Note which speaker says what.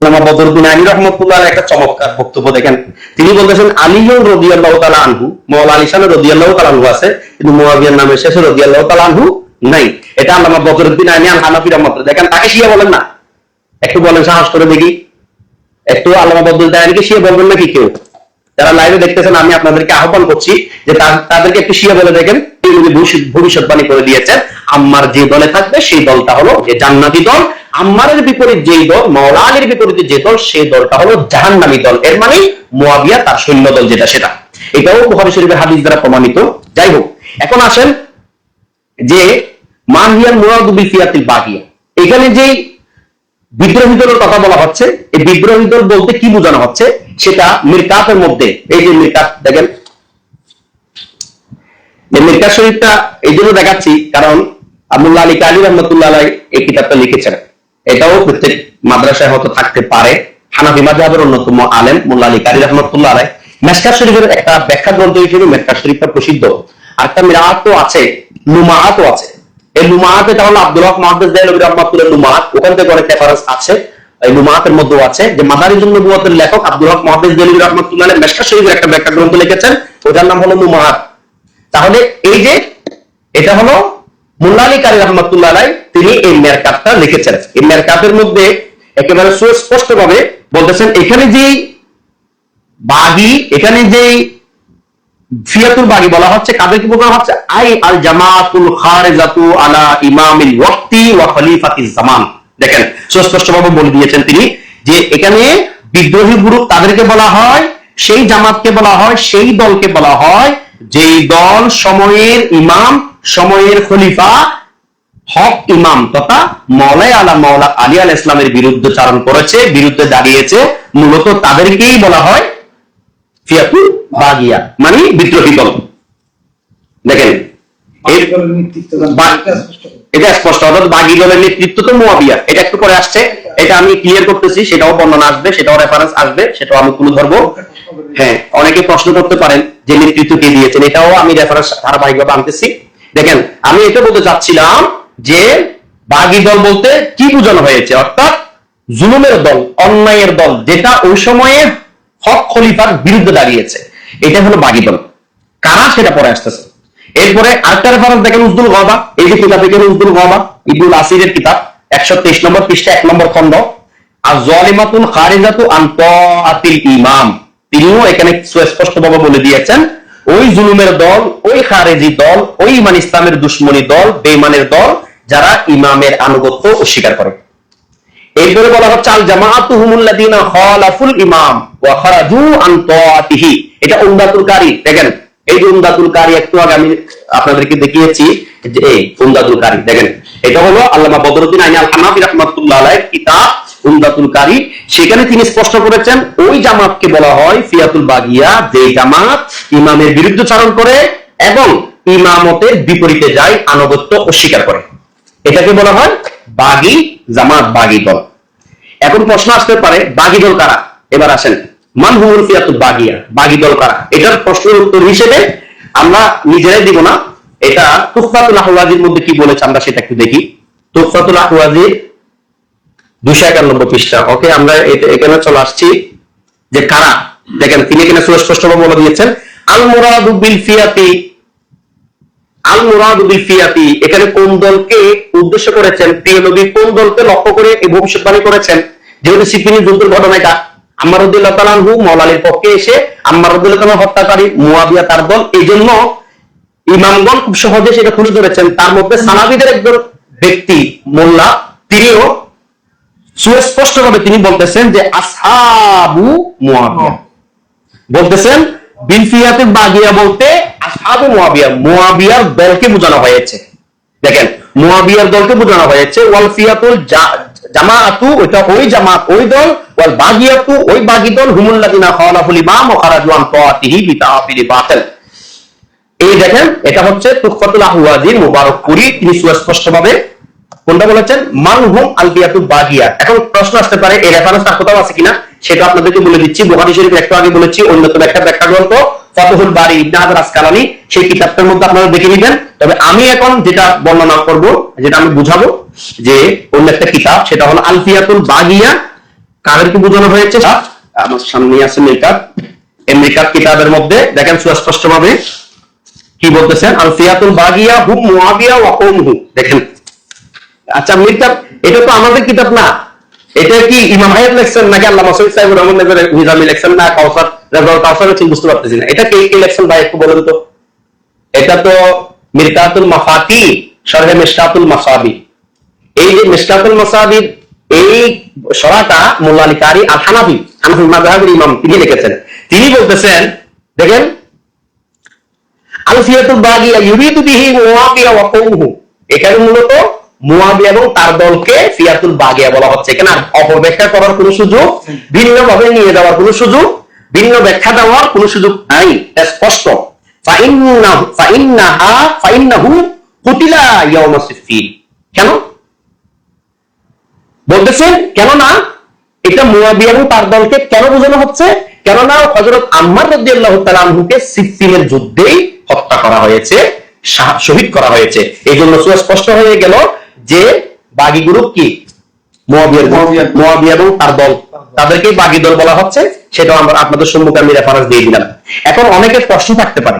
Speaker 1: আল্লামা বদরুদ্দীন আলী রাহমাতুল্লাহ একটা চমৎকার বক্তব্য দেখেন। তিনি বলতেছেন আলী রাদিয়াল্লাহু তাআলা আনহু, মাওলানা আলী শাহ রাদিয়াল্লাহু তাআলা আনহু আছে, কিন্তু মুয়াবিয়ার নামের শেষে রাদিয়াল্লাহু তাআলা আনহু নাই। এটা আল্লামা বদরুদ্দীন আলী আল হানাফি রাহমাতুল্লাহ। দেখেন তাকে শিয়া বলেন না, একটু বলেন সাহস করে দেখি, একটু আল্লামা বদরুদ্দীন আলীকে শিয়া বলবেন নাকি কেউ? যারা লাইভে দেখতেছেন আমি আপনাদেরকে আহ্বান করছি যে তাদেরকে একটু শিয়া বলে দেখেন। তিনি ভবিষ্যৎবাণী করে দিয়েছেন আম্মার যে দলে থাকবে সেই দলটা হলো যে জান্নাতি দল, আম্মারের বিপরীত যেই দল, মাওলানা আলীর বিপরীতে যে দল, সেই দলটা হলো জাহান্নামী দল। এর মানে মুয়াবিয়া তার সৈন্য দল যেটা, সেটা। এটাও বুখারী শরীফের হাদিস দ্বারা প্রমাণিত। যাই হোক, এখন আসেন যে মাহিয়াল মুরাদু বিল ফিয়াতিল বাগিয়া, এখানে যেই বিদ্রোহী দলের কথা বলা হচ্ছে, এই বিদ্রোহী দল বলতে কি বোঝানো হচ্ছে সেটা মিরকাতের মধ্যে, এই যে মিরকাত দেখেন, এই মিরকাত শরীফটা এই জন্য দেখাচ্ছি কারণ আব্দুল্লাহ আলী কালী রহমতুল্লাহ আলাই এই কিতাবটা লিখেছেন। এটাও প্রত্যেক মাদ্রাসায় হয়তো থাকতে পারে। হানাফি মাযহাবের অন্যতম আলেম মোল্লা আলী কালী রহমতুল্লাহ আলাই মিরকাত শরীফের একটা ব্যাখ্যা গ্রন্থ হিসেবে মিরকাত শরীফটা প্রসিদ্ধ। আর একটা মিরাতও আছে, লুমাআতও আছে। এই লুমাআত এটা হলো আব্দুল হক মুহাদ্দিস দেহলভী রাহমাতুল্লাহ লুমাআত, ওখান থেকে অনেক রেফারেন্স আছে। এই লুমাআতের মধ্যেও আছে যে মাদারিজুন নবুওয়াতের লেখক আব্দুল হক মুহাদ্দিস দেহলভী রাহমাতুল্লাহ আলাইহি মিরকাত শরীফের একটা ব্যাখ্যা গ্রন্থ লিখেছেন, ওটার নাম হলো লুমাআত। তাহলে এই যে এটা হলো মোল্লা আলী কারী রাহমাতুল্লাহ আলাইহি তিনি এই মিরকাতটা লিখেছেন। এই মিরকাতের মধ্যে একেবারে সুস্পষ্ট ভাবে বলতেছেন এখানে যে বাগী, এখানে যে ফিয়াতুল বাগী বলা হচ্ছে, কাদেরকে বলা হচ্ছে? আই আল জামাতুল খারিজাতু আলা ইমামিল ওয়াক্তি ওয়া খলিফাতিজ জামান। দেখেন সুস্পষ্টভাবে বলে দিয়েছেন তিনি যে এখানে বিদ্রোহী গ্রুপ তাদেরকে বলা হয়, সেই জামাতকে বলা হয়, সেই দলকে বলা হয় যেই দল সময়ের ইমাম, সময়ের খলিফা, হক ইমাম তথা মাওলাই আলা মাওলা আলী আলাইহিস সালামের বিরুদ্ধে চারণ করেছে, বিরুদ্ধে দাঁড়িয়েছে। মূলত তাদেরকেই বলা হয় ফিয়াতুল বাগিয়া, মানে বিদ্রোহী দল। দেখেন এটা স্পষ্ট, অর্থাৎ বাগী দলের নেতৃত্ব তো মুয়াবিয়া। এটা একটু পরে আসছে, এটা আমি ক্লিয়ার করতেছি, সেটাও বর্ণনা আসবে, সেটাও রেফারেন্স আসবে, সেটাও আমি তুলে ধরবো। হ্যাঁ, অনেকে প্রশ্ন করতে পারেন যে নেতৃত্ব কে দিয়েছেন, এটাও আমি রেফারেন্স ধারাবাহিকভাবে আনতেছি। দেখেন আমি এটা বলতে চাচ্ছিলাম যে বাগী দল বলতে কি বোঝানো হয়েছে, অর্থাৎ জুলুমের দল, অন্যায়ের দল, যেটা ওই সময়ে হক খলিফার বিরুদ্ধে দাঁড়িয়েছে, এটা হলো বাগী দল। কারা সেটা পরে আসতেছে। এরপরে আরেকটা রেফারেন্স দেখেন, উজদুল গাবা, এই যে কিতাব থেকে উজদুল গাবা ইবনুল আসিরের কিতাব 123 নম্বর পৃষ্ঠা 1 নম্বর খণ্ড, আর যালিমাতুল খারিজাতু আন তাআতিল ইমাম, তিনিও এখানে সুস্পষ্টভাবে বলে দিয়েছেন ওই জুলুমের দল, ওই খারেজি দল, ওই ইমান ইসলামের দুশমনী দল, বেঈমানের দল, যারা ইমামের আনুগত্য অস্বীকার করে। এরপরে বলা হচ্ছে আল জামাআতু হুমুল্লাযিনা খালাফুল ইমাম ওয়া খারাজু আন তাআতিহি, এটা উমদাতুল কারী। দেখেন এই যে উমদাতুল কারী একটু আগে আমি আপনাদেরকে দেখিয়েছি, যে এই উমদাতুল কারী দেখেন, এটা হলো আল্লামা বদরুদ্দীন আইনি আল হানাফি রাহমাতুল্লাহ আলাইহির কিতাব উমদাতুল কারী। সেখানে তিনি স্পষ্ট করেছেন ওই জামাতকে বলা হয় ফিয়াতুল বাগিয়া, যে জামাত ইমামের বিরুদ্ধে চারণ করে এবং ইমামতের বিপরীতে যায়, আনুগত্য অস্বীকার করে, এটাকে বলা হয় বাগী জামাত, বাগী দল। এখন প্রশ্ন আসতে পারে বাগী দল কারা? এবার আসেন মান হুমুল ফিয়াতুল বাগিয়া, বাগী দল কারা? এটার প্রশ্নের উত্তর হিসেবে আমরা নিজেরাই দিব না, এটা তুহফাতুল আহওয়াজির মধ্যে কি বলেছে আমরা সেটা একটু দেখি। তুহফাতুল আহওয়াজির 291 পৃষ্ঠা। ওকে, আমরা এখানে চলে আসছি যে কারা। দেখেন তিনি এখানে সুস্পষ্টভাবে বলে দিয়েছেন আল মুরাদু বিল ফিয়াতি, আল মুরাদু বিল ফিয়াতি, এখানে কোন দলকে উদ্দেশ্য করেছেন, প্রিয় নবী কোন দলকে লক্ষ্য করে এই ভবিষ্যৎবাণী করেছেন? যেহেতু সিফিনের যুদ্ধের ঘটনাটা আম্মার রাদিয়াল্লাহু তাআলা আনহু মাওলা আলীর পক্ষে এসে আম্মার রাদিয়াল্লাহু তাআলা হত্যাকারী মুয়াবিয়া তার দল, এই জন্য ইমামগণ খুব সহজে সেটা তুলে ধরেছেন। তার মধ্যে সালাফিদের একজন ব্যক্তি মোল্লা, তিনিও সুস্পষ্টভাবে তিনি বলতেছেন যে আসহাবু মুয়াবিয়া, বলতেছেন বিল ফিয়াতিল বাগিয়া বলতে আসহাবু মুয়াবিয়া, মুয়াবিয়ার দলকে বোঝানো হয়েছে। দেখেন মুয়াবিয়ার দলকে বোঝানো হয়েছে। ওয়াল ফিয়াতুল জামাআতু, ওটা ওই জামাত, ওই দল, ওয়াল বাগিয়াতু, ওই বাগী দল, হুমুল্লাযিনা খালাফুল ইমাম ওয়া খারাজু আন তাআতিহি বিতাআতিল বাতিল। এই দেখেন এটা হচ্ছে তুহফাতুল আহওয়াজির মুবারকপুরি, তিনি সুস্পষ্টভাবে কোনটা বলেছেন, মানহুম আল ফিয়াতুল বাগিয়া। এখন প্রশ্ন আসতে পারে এই রেফারেন্স আর কোথাও আছে কিনা, সেটা আপনাদেরকে বলে দিচ্ছি। বুখারী শরীফ একটু আগে বলেছি, অন্যতম একটা ব্যাখ্যা গ্রন্থ ফাতহুল বারী ইবনে হাজার আসকালানী, সেই কিতাবটার মধ্যে আপনারা দেখে নেবেন। তবে আমি এখন যেটা বর্ণনা করব, যেটা আমি বুঝাবো যে অন্য একটা কিতাব, সেটা হলো আল ফিয়াতুল বাগিয়া কাদেরকে বোঝানো হয়েছে? আমার সামনে আছে মিরকাত, এই মিরকাত কিতাবের মধ্যে দেখেন সুস্পষ্ট ভাবে কি বলতেছেন, আল ফিয়াতুল বাগিয়া হুম মুআবিয়া ওয়া কওমুহু। দেখেন, আচ্ছা মিরকাত এটা তো আমাদের কিতাব না, এটা কি ইমাম হায়াত লেখছেন নাকি আল্লামা সৈয়দ সাহেব রহমান নগরের নিজামী লেখছেন না কাউসার রাজাউল কাউসার লেখছেন বুঝতে পারতেছি না। এটা কে কে লেখছেন ভাই একটু বলেন তো? এটা তো মিরকাতুল মাফাতি শরহে মিশকাতুল মাসাবি। এই যে মিশকাতুল মাসাবির এই সরাটা মোল্লা আলী কারি আল হানাফি, হানাফি মাযহাবের ইমাম, তিনি লিখেছেন। তিনি বলতেছেন দেখেন, আল ফিয়াতুল বাগিয়া ইউরিদু বিহি মুআবিয়া ওয়া কওমুহু। এখানে মূলত মুআবিয়া এবং তার দলকে ফিয়াতুল বাগিয়া বলা হচ্ছে। এখানে অপব্যাখ্যা করার কোনো সুযোগ, ভিন্নভাবে নিয়ে যাওয়ার কোনো সুযোগ, ভিন্ন ব্যাখ্যা দেওয়ার কোনো সুযোগ নাই, স্পষ্ট। ফাইন্নাহু কুতিলা ইয়াউমা সিফফিন। কেন বলতেছেন? কেননা এটা মুআবিয়া এবং তার দলকে কেন বোঝানো হচ্ছে? কেননা হযরত আম্মার রাদিয়াল্লাহু তাআলা আনহুকে সিফফিনের যুদ্ধেই হত্যা করা হয়েছে, শহীদ করা হয়েছে। এই জন্য সুস্পষ্ট হয়ে গেল যে বাগী গ্রুপ কি মুআবিয়া এবং তার দল, তাদেরকে বাগী দল বলা হচ্ছে। সেটাও আমরা আপনাদের সম্মুখে আমি রেফারেন্স দিয়ে দিলাম। এখন অনেকের প্রশ্ন থাকতে পারে